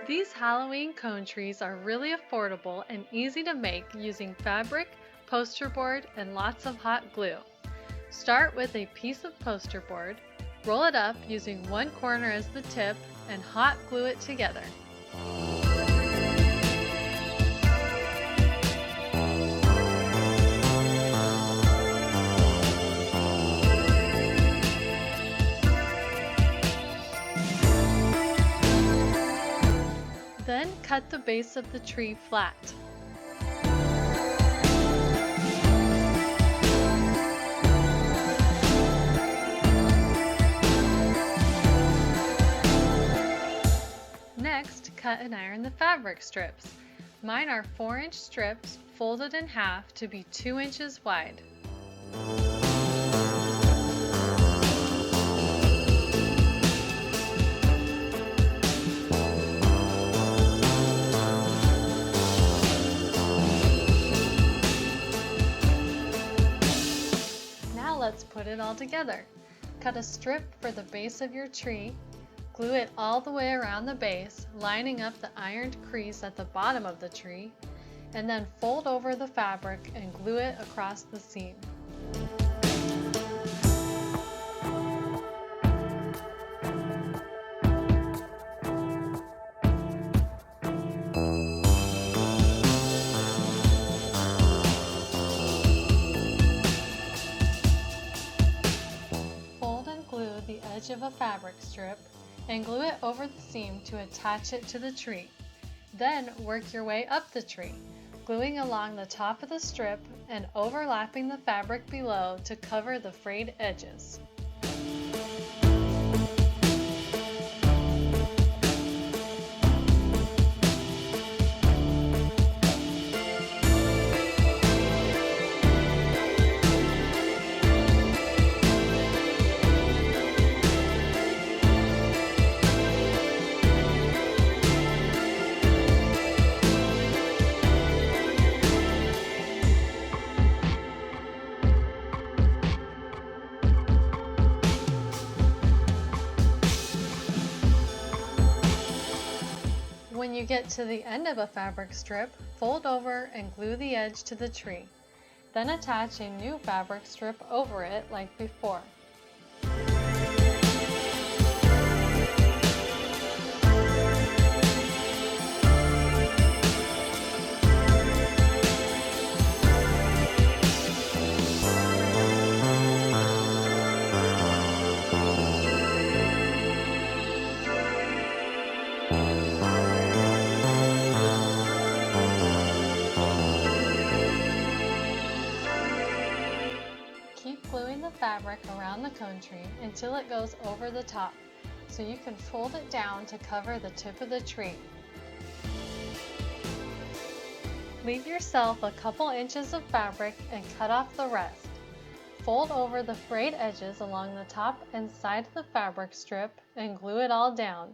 These Halloween cone trees are really affordable and easy to make using fabric, poster board, and lots of hot glue. Start with a piece of poster board, roll it up using one corner as the tip, and hot glue it together. Then cut the base of the tree flat. Next, cut and iron the fabric strips. Mine are 4-inch strips folded in half to be 2 inches wide. Now let's put it all together. Cut a strip for the base of your tree. Glue it all the way around the base, lining up the ironed crease at the bottom of the tree, and then fold over the fabric and glue it across the seam. Fold and glue the edge of a fabric strip and glue it over the seam to attach it to the tree. Then work your way up the tree, gluing along the top of the strip and overlapping the fabric below to cover the frayed edges. When you get to the end of a fabric strip, fold over and glue the edge to the tree. Then attach a new fabric strip over it like before. Keep gluing the fabric around the cone tree until it goes over the top, so you can fold it down to cover the tip of the tree. Leave yourself a couple inches of fabric and cut off the rest. Fold over the frayed edges along the top and side of the fabric strip and glue it all down.